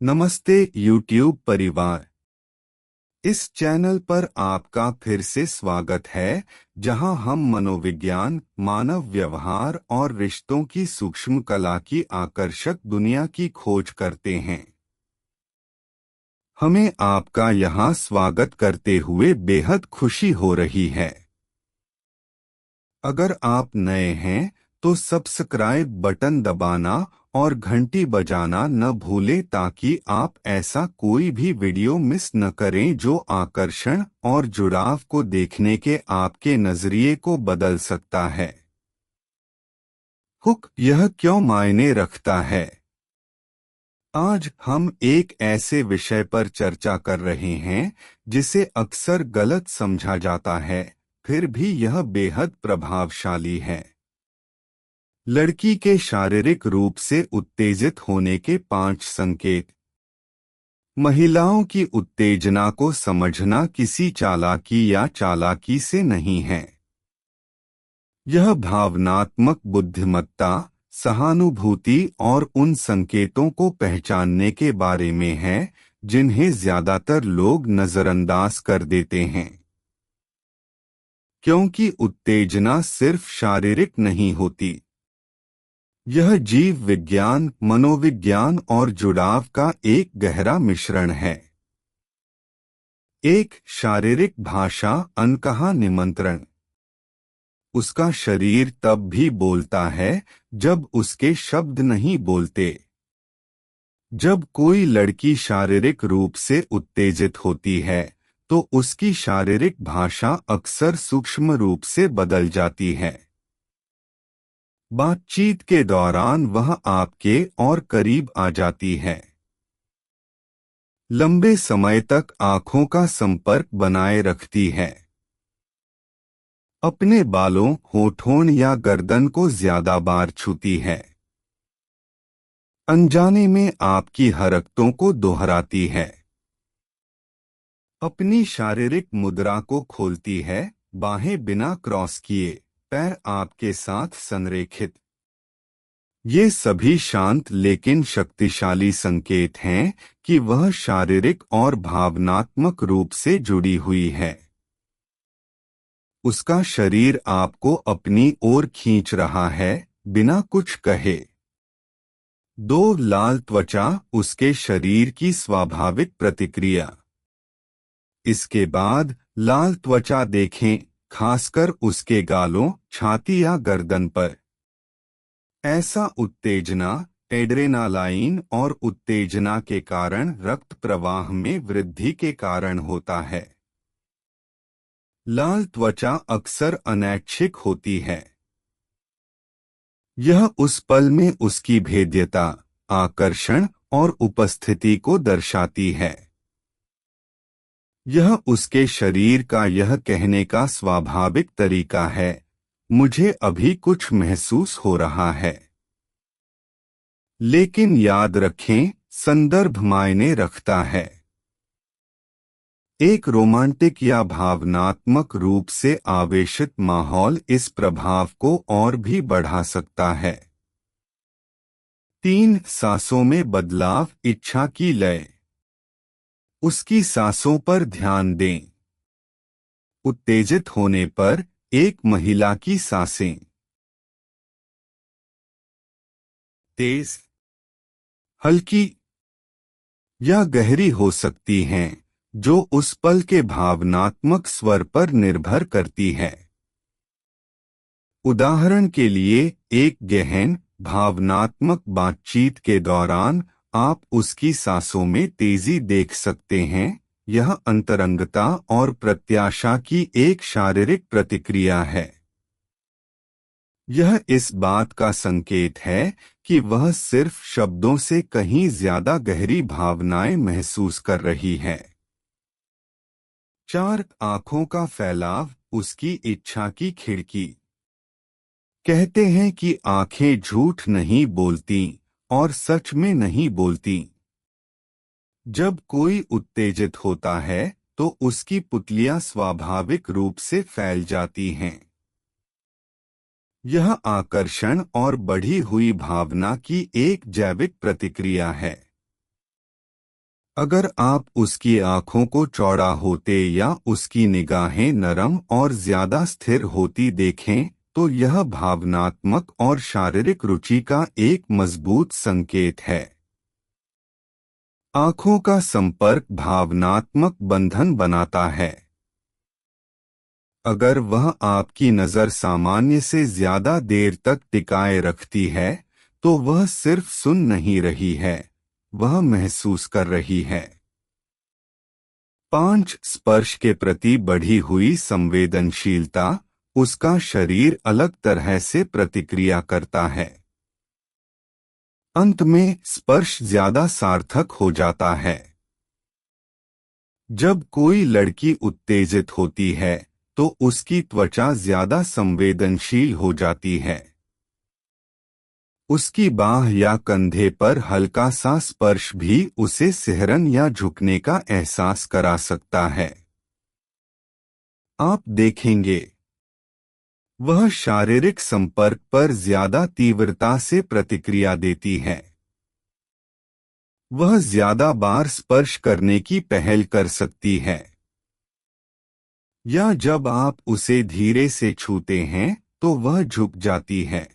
नमस्ते YouTube परिवार। इस चैनल पर आपका फिर से स्वागत है, जहां हम मनोविज्ञान, मानव व्यवहार और रिश्तों की सूक्ष्म कला की आकर्षक दुनिया की खोज करते हैं। हमें आपका यहां स्वागत करते हुए बेहद खुशी हो रही है। अगर आप नए हैं तो सब्सक्राइब बटन दबाना और घंटी बजाना न भूलें ताकि आप ऐसा कोई भी वीडियो मिस न करें जो आकर्षण और जुड़ाव को देखने के आपके नजरिए को बदल सकता है। हुक यह क्यों मायने रखता है? आज हम एक ऐसे विषय पर चर्चा कर रहे हैं जिसे अक्सर गलत समझा जाता है, फिर भी यह बेहद प्रभावशाली है। लड़की के शारीरिक रूप से उत्तेजित होने के 5 संकेत। महिलाओं की उत्तेजना को समझना किसी चालाकी या चालाकी से नहीं है। यह भावनात्मक बुद्धिमत्ता, सहानुभूति और उन संकेतों को पहचानने के बारे में है जिन्हें ज्यादातर लोग नजरअंदाज कर देते हैं। क्योंकि उत्तेजना सिर्फ शारीरिक नहीं होती, यह जीव विज्ञान, मनोविज्ञान और जुड़ाव का एक गहरा मिश्रण है। एक शारीरिक भाषा, अनकहा निमंत्रण। उसका शरीर तब भी बोलता है जब उसके शब्द नहीं बोलते। जब कोई लड़की शारीरिक रूप से उत्तेजित होती है तो उसकी शारीरिक भाषा अक्सर सूक्ष्म रूप से बदल जाती है। बातचीत के दौरान वह आपके और करीब आ जाती है। लंबे समय तक आंखों का संपर्क बनाए रखती है। अपने बालों, होठों या गर्दन को ज्यादा बार छूती है। अनजाने में आपकी हरकतों को दोहराती है। अपनी शारीरिक मुद्रा को खोलती है, बाहें बिना क्रॉस किए, पैर आपके साथ संरेखित। ये सभी शांत लेकिन शक्तिशाली संकेत हैं कि वह शारीरिक और भावनात्मक रूप से जुड़ी हुई है। उसका शरीर आपको अपनी ओर खींच रहा है, बिना कुछ कहे। 2 लाल त्वचा, उसके शरीर की स्वाभाविक प्रतिक्रिया। इसके बाद लाल त्वचा देखें, खासकर उसके गालों, छाती या गर्दन पर। ऐसा उत्तेजना, एड्रेनालाइन और उत्तेजना के कारण रक्त प्रवाह में वृद्धि के कारण होता है। लाल त्वचा अक्सर अनैच्छिक होती है। यह उस पल में उसकी भेद्यता, आकर्षण और उपस्थिति को दर्शाती है। यह उसके शरीर का यह कहने का स्वाभाविक तरीका है, मुझे अभी कुछ महसूस हो रहा है। लेकिन याद रखें, संदर्भ मायने रखता है। एक रोमांटिक या भावनात्मक रूप से आवेशित माहौल इस प्रभाव को और भी बढ़ा सकता है। 3 सांसों में बदलाव, इच्छा की लय। उसकी सांसों पर ध्यान दें। उत्तेजित होने पर एक महिला की सांसें तेज, हल्की या गहरी हो सकती हैं, जो उस पल के भावनात्मक स्वर पर निर्भर करती है। उदाहरण के लिए, एक गहन, भावनात्मक बातचीत के दौरान आप उसकी सांसों में तेजी देख सकते हैं। यह अंतरंगता और प्रत्याशा की एक शारीरिक प्रतिक्रिया है। यह इस बात का संकेत है कि वह सिर्फ शब्दों से कहीं ज्यादा गहरी भावनाएं महसूस कर रही है। 4 आंखों का फैलाव, उसकी इच्छा की खिड़की। कहते हैं कि आंखें झूठ नहीं बोलती और सच में नहीं बोलती। जब कोई उत्तेजित होता है तो उसकी पुतलियां स्वाभाविक रूप से फैल जाती हैं। यह आकर्षण और बढ़ी हुई भावना की एक जैविक प्रतिक्रिया है। अगर आप उसकी आंखों को चौड़ा होते या उसकी निगाहें नरम और ज्यादा स्थिर होती देखें, तो यह भावनात्मक और शारीरिक रुचि का एक मजबूत संकेत है। आंखों का संपर्क भावनात्मक बंधन बनाता है। अगर वह आपकी नज़र सामान्य से ज्यादा देर तक टिकाए रखती है, तो वह सिर्फ सुन नहीं रही है, वह महसूस कर रही है। 5 स्पर्श के प्रति बढ़ी हुई संवेदनशीलता। उसका शरीर अलग तरह से प्रतिक्रिया करता है। अंत में स्पर्श ज्यादा सार्थक हो जाता है। जब कोई लड़की उत्तेजित होती है, तो उसकी त्वचा ज्यादा संवेदनशील हो जाती है। उसकी बाह या कंधे पर हल्का सा स्पर्श भी उसे सिहरन या झुकने का एहसास करा सकता है। आप देखेंगे, वह शारीरिक संपर्क पर ज्यादा तीव्रता से प्रतिक्रिया देती है। वह ज्यादा बार स्पर्श करने की पहल कर सकती है। या जब आप उसे धीरे से छूते हैं, तो वह झुक जाती है।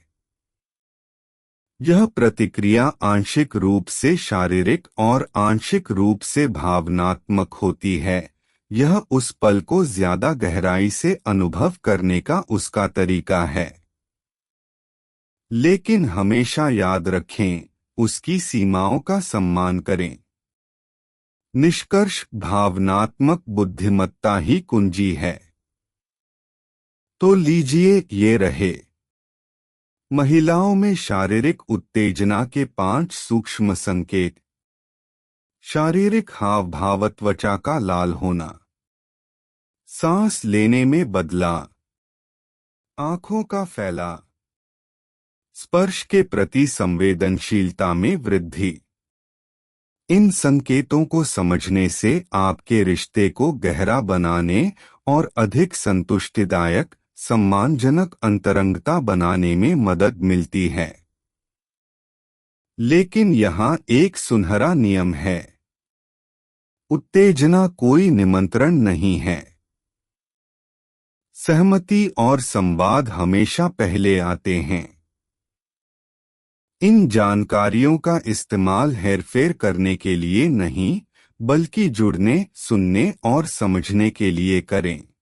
यह प्रतिक्रिया आंशिक रूप से शारीरिक और आंशिक रूप से भावनात्मक होती है। यह उस पल को ज्यादा गहराई से अनुभव करने का उसका तरीका है। लेकिन हमेशा याद रखें, उसकी सीमाओं का सम्मान करें। निष्कर्ष, भावनात्मक बुद्धिमत्ता ही कुंजी है। तो लीजिए, ये रहे महिलाओं में शारीरिक उत्तेजना के 5 सूक्ष्म संकेत। शारीरिक हाव भाव, त्वचा का लाल होना, सांस लेने में बदला, आंखों का फैला, स्पर्श के प्रति संवेदनशीलता में वृद्धि। इन संकेतों को समझने से आपके रिश्ते को गहरा बनाने और अधिक संतुष्टिदायक, सम्मानजनक अंतरंगता बनाने में मदद मिलती है। लेकिन यहाँ एक सुनहरा नियम है। उत्तेजना कोई निमंत्रण नहीं है। सहमति और संवाद हमेशा पहले आते हैं। इन जानकारियों का इस्तेमाल हेरफेर करने के लिए नहीं, बल्कि जुड़ने, सुनने और समझने के लिए करें।